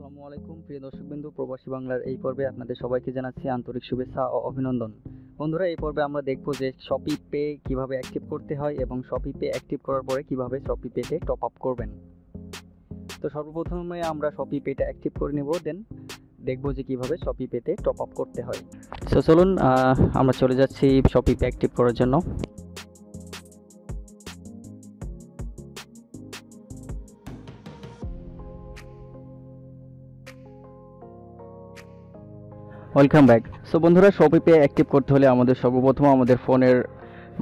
আসসালামু আলাইকুম প্রিয় দর্শকবৃন্দু, প্রবাসী বাংলার এই পর্বে আপনাদের সবাইকে জানাচ্ছি আন্তরিক শুভেচ্ছা ও অভিনন্দন। বন্ধুরা, এই পর্বে আমরা দেখব যে শপি পে কিভাবে অ্যাক্টিভ করতে হয় এবং শপি পে অ্যাক্টিভ করার পরে কিভাবে শপি পেতে টপ আপ করবেন। তো সর্বপ্রথমে আমরা শপি পেটা অ্যাক্টিভ করে নেব, দেন দেখব যে কিভাবে শপি পেতে টপ আপ করতে হয়। সো চলুন আমরা চলে যাচ্ছি শপি পে অ্যাক্টিভ করার জন্য। Welcome back. সো বন্ধুরা, শপি পে অ্যাক্টিভ করতে হলে আমাদের সর্বপ্রথম আমাদের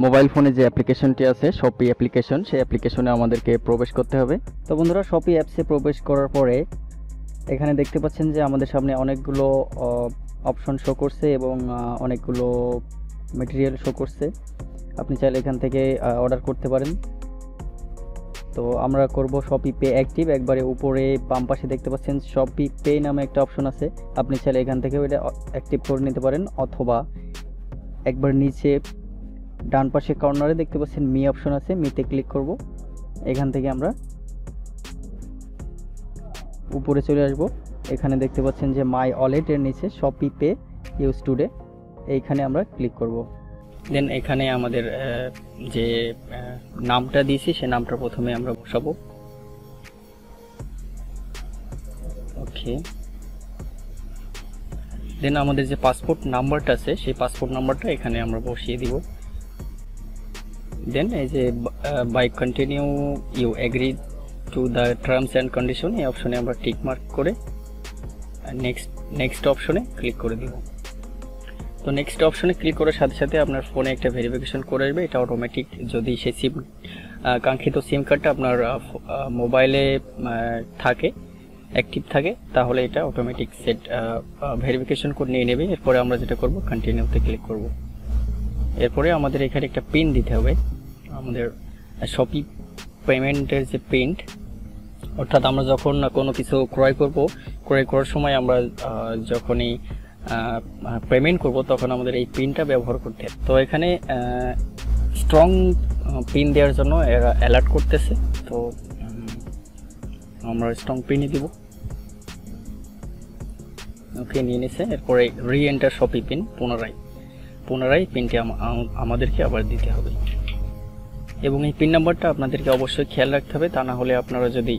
মোবাইল ফোনে যে অ্যাপ্লিকেশনটি আছে শপি অ্যাপ্লিকেশন, সেই অ্যাপ্লিকেশনে আমাদেরকে প্রবেশ করতে হবে। তো বন্ধুরা, শপি অ্যাপসে প্রবেশ করার পরে এখানে দেখতে পাচ্ছেন যে আমাদের সামনে অনেকগুলো অপশন শো করছে এবং অনেকগুলো ম্যাটেরিয়াল শো করছে। আপনি চাইলে এখান থেকে অর্ডার করতে পারেন। তো আমরা করব শপি পে অ্যাক্টিভ। একবারে উপরে বাম পাশে দেখতে পাচ্ছেন শপি পে নামে একটা অপশন আছে, আপনি চাইলে এখান থেকে ওইটা অ্যাক্টিভ করে নিতে পারেন, অথবা একবার নিচে ডান পাশে কর্নারে দেখতে পাচ্ছেন মি অপশন আছে, মিতে ক্লিক করব। এখান থেকে আমরা উপরে চলে আসব। এখানে দেখতে পাচ্ছেন যে মাই ওয়ালেট এর নিচে শপি পে ইউজ টুডে, এইখানে আমরা ক্লিক করব। দেন এখানে আমাদের যে নামটা দিয়েছি সেই নামটা প্রথমে আমরা বসাবো। ওকে, দেন আমাদের যে পাসপোর্ট নাম্বারটা আছে সেই পাসপোর্ট নাম্বারটা এখানে আমরা বসিয়ে দিব। দেন এই যে by continue you agree to the terms and condition, এই অপশনে আমরা টিক মার্ক করে নেক্সট অপশনে ক্লিক করে দিব। তো নেক্সট অপশনে ক্লিক করার সাথে সাথে আপনার ফোনে একটা ভেরিফিকেশন করে আসবে, এটা অটোমেটিক। যদি সেই কাঙ্ক্ষিত সিম কার্ডটা আপনার মোবাইলে থাকে, অ্যাক্টিভ থাকে, তাহলে এটা অটোমেটিক ভেরিফিকেশন কোড নিয়ে নেবে। এরপরে আমরা যেটা করব, কন্টিনিউতে ক্লিক করব। এরপরে আমাদের এখানে একটা পিন দিতে হবে, আমাদের শপি পেমেন্টের যে পিন, অর্থাৎ আমরা যখন কোনো কিছু ক্রয় করার সময় আমরা যখনই পেমেন্ট করব তখন আমাদের এই পিনটা ব্যবহার করতে হবে। তো এখানে স্ট্রং পিন দেওয়ার জন্য এরা অ্যালার্ট করতেছে, তো আমরা স্ট্রং পিনই দিব। ওকে, নিয়ে নিছে। এরপরে রি এন্টার শপি পিন, পুনরায় পিনটি আমাদেরকে আবার দিতে হবে এবং এই পিন নাম্বারটা আপনাদেরকে অবশ্যই খেয়াল রাখতে হবে, তা না হলে আপনারা যদি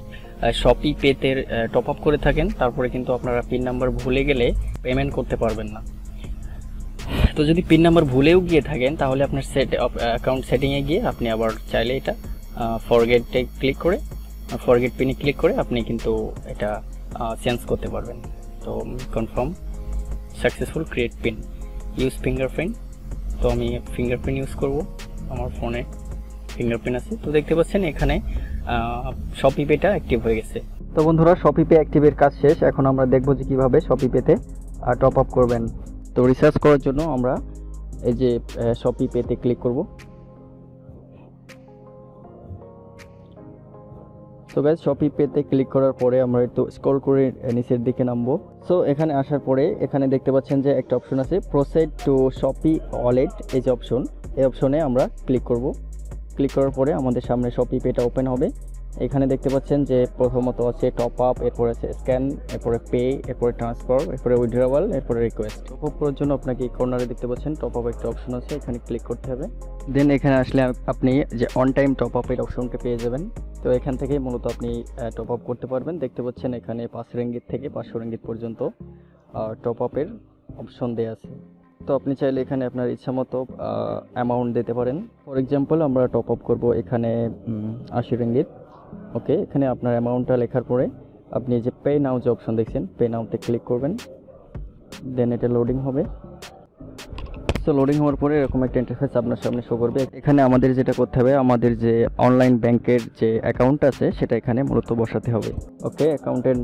শপি পেতে টপ আপ করে থাকেন তারপরে কিন্তু আপনারা পিন নাম্বার ভুলে গেলে পেমেন্ট করতে পারবেন না। তো যদি পিন নাম্বার ভুলেও গিয়ে থাকেন তাহলে আপনার অ্যাকাউন্ট সেটিংয়ে গিয়ে আপনি আবার চাইলে এটা ফরগেট পিনে ক্লিক করে আপনি কিন্তু এটা চেঞ্জ করতে পারবেন। তো confirm successful create pin use fingerprint. তো আমি ফিঙ্গারপ্রিন্ট ইউজ করব, আমার ফোনে ফিঙ্গারপ্রিন্ট আছে। তো দেখতে পাচ্ছেন এখানে শপি পেটা অ্যাক্টিভ হয়ে গেছে। তো বন্ধুরা, শপি পে অ্যাক্টিভের কাজ শেষ। এখন আমরা দেখব যে কিভাবে শপি পেতে টপ আপ করবেন। তো রিসার্চ করার জন্য আমরা এই যে শপি পেতে ক্লিক করব। তো গাইস, শপি পেতে ক্লিক করার পরে আমরা একটু স্ক্রল করে নিচের দিকে নামবো। সো এখানে আসার পরে এখানে দেখতে পাচ্ছেন যে একটা অপশন আছে প্রসিড টু শপি ওয়ালেট, এই যে এই অপশনে আমরা ক্লিক করব। ক্লিক করার পরে আমাদের সামনে শপি পেটা ওপেন হবে। এখানে দেখতে পাচ্ছেন যে প্রথমত আছে টপ আপ, এরপরে আছে স্ক্যান, এরপরে পে, এরপরে ট্রান্সফার, এরপরে উইথড্রয়াল, এরপরে রিকোয়েস্ট। টপ আপ করার জন্য আপনাকে কর্নারে দেখতে পাচ্ছেন টপ আপ একটা অপশন আছে, এখানে ক্লিক করতে হবে। দেন এখানে আসলে আপনি যে অন টাইম টপ আপের অপশনটা পেয়ে যাবেন। তো এখান থেকে মূলত আপনি টপ আপ করতে পারবেন। দেখতে পাচ্ছেন এখানে 5 রিঙ্গিত থেকে 500 রিঙ্গিত পর্যন্ত টপ আপের অপশন দেওয়া আছে। তো আপনি চাইলে এখানে আপনার ইচ্ছামতো অ্যামাউন্ট দিতে পারেন। ফর এক্সাম্পল আমরা টপ আপ করব এখানে 80 রিঙ্গিত। ওকে, এখানে আপনার অ্যামাউন্টটা লেখার পরে আপনি যে পে নাও যে অপশন দেখছেন, পে নাওতে ক্লিক করবেন। দেন এটা লোডিং হবে। সো লোডিং হওয়ার পরে এরকম একটা ইন্টারফেস আপনার সামনে শো করবে। এখানে আমাদের যেটা করতে হবে, আমাদের যে অনলাইন ব্যাংকের যে অ্যাকাউন্ট আছে সেটা এখানে মূলত বসাতে হবে। ওকে, অ্যাকাউন্টের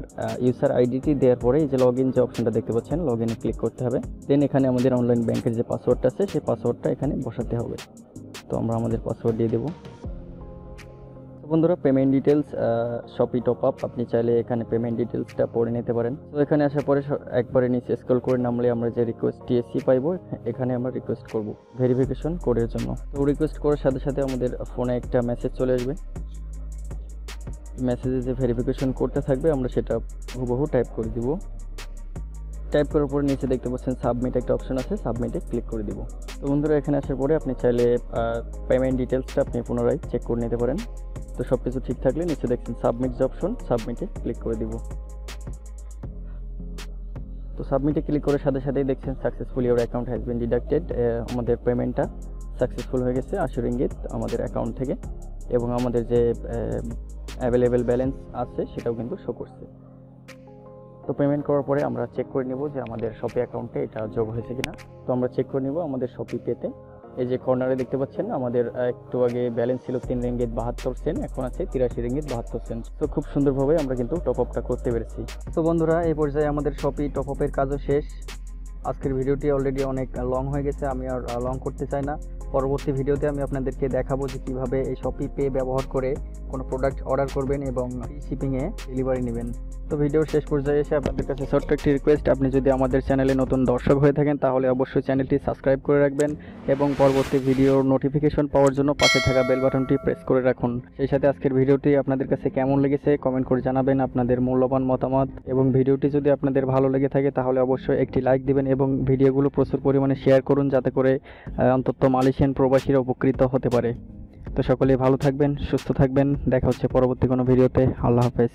ইউজার আইডিটি দেওয়ার পরে এই যে লগইন যে অপশনটা দেখতে পাচ্ছেন, লগইনে ক্লিক করতে হবে। দেন এখানে আমাদের অনলাইন ব্যাংকের যে পাসওয়ার্ডটা আছে সেই পাসওয়ার্ডটা এখানে বসাতে হবে। তো আমরা আমাদের পাসওয়ার্ড দিয়ে দেবো। বন্ধুরা, পেমেন্ট ডিটেলস শপি টপ আপ, আপনি চাইলে এখানে পেমেন্ট ডিটেলসটা পড়ে নিতে পারেন। তো এখানে আসার পরে একবারে নিচে স্ক্রল করে নামলে আমরা যে রিকোয়েস্ট টিএসসি পাইবো, এখানে আমরা রিকোয়েস্ট করব ভেরিফিকেশন কোডের জন্য। তো রিকোয়েস্ট করার সাথে সাথে আমাদের ফোনে একটা মেসেজ চলে আসবে। মেসেজে যে ভেরিফিকেশন করতে থাকবে আমরা সেটা হুবহু টাইপ করে দিব। টাইপ করার পরে নিচে দেখতে পাচ্ছেন সাবমিট একটা অপশন আছে, সাবমিটে ক্লিক করে দিব। তো বন্ধুরা এখানে আসার পরে আপনি চাইলে পেমেন্ট ডিটেলসটা আপনি পুনরায় চেক করে নিতে পারেন। তো সব কিছু ঠিক থাকলে নিচে দেখছেন সাবমিট যে অপশন, সাবমিটে ক্লিক করে দিব। তো সাবমিটে ক্লিক করার সাথে সাথেই দেখছেন successfully your account has been deducted. আমাদের পেমেন্টটা সাকসেসফুল হয়ে গেছে 80 রিঙ্গিত আমাদের অ্যাকাউন্ট থেকে, এবং আমাদের যে অ্যাভেলেবেল ব্যালেন্স আছে সেটাও কিন্তু শো করছে। তো পেমেন্ট করার পরে আমরা চেক করে নিব যে আমাদের শপি অ্যাকাউন্টে এটা যোগ হয়েছে কিনা। তো আমরা চেক করে নিব আমাদের শপি পেতে। এই যে কর্নারে দেখতে পাচ্ছেন আমাদের একটু আগে ব্যালেন্স ছিল 3 রিঙ্গিত 72 সেন্ট, এখন আছে 83 রিঙ্গিত 72 সেন্ট। তো খুব সুন্দরভাবে আমরা কিন্তু টপ আপটা করতে পেরেছি। তো বন্ধুরা এই পর্যায়ে আমাদের শপি টপ আপের কাজও শেষ। আজকের ভিডিওটি অলরেডি অনেক লং হয়ে গেছে, আমি আর লং করতে চাই না। পরবর্তী ভিডিওতে আমি আপনাদেরকে দেখাবো যে কীভাবে এই শপি পে ব্যবহার করে কোনো প্রোডাক্ট অর্ডার করবেন এবং শিপিংয়ে ডেলিভারি নেবেন। তো ভিডিওর শেষ পর্যায়ে এসে আপনাদের কাছে ছোট্ট একটি রিকোয়েস্ট, আপনি যদি আমাদের চ্যানেলে নতুন দর্শক হয়ে থাকেন তাহলে অবশ্যই চ্যানেলটি সাবস্ক্রাইব করে রাখবেন এবং পরবর্তী ভিডিওর নোটিফিকেশন পাওয়ার জন্য পাশে থাকা বেল বাটনটি প্রেস করে রাখুন। সেই সাথে আজকের ভিডিওটি আপনাদের কাছে কেমন লেগেছে কমেন্ট করে জানাবেন আপনাদের মূল্যবান মতামত, এবং ভিডিওটি যদি আপনাদের ভালো লেগে থাকে তাহলে অবশ্যই একটি লাইক দিবেন এবং ভিডিওগুলো প্রচুর পরিমাণে শেয়ার করুন যাতে করে অন্তত মালয়েশিয়ান প্রবাসীরা উপকৃত হতে পারে। তো সকলেই ভালো থাকবেন, সুস্থ থাকবেন, দেখা হচ্ছে পরবর্তী কোনো ভিডিওতে। আল্লাহ হাফেজ।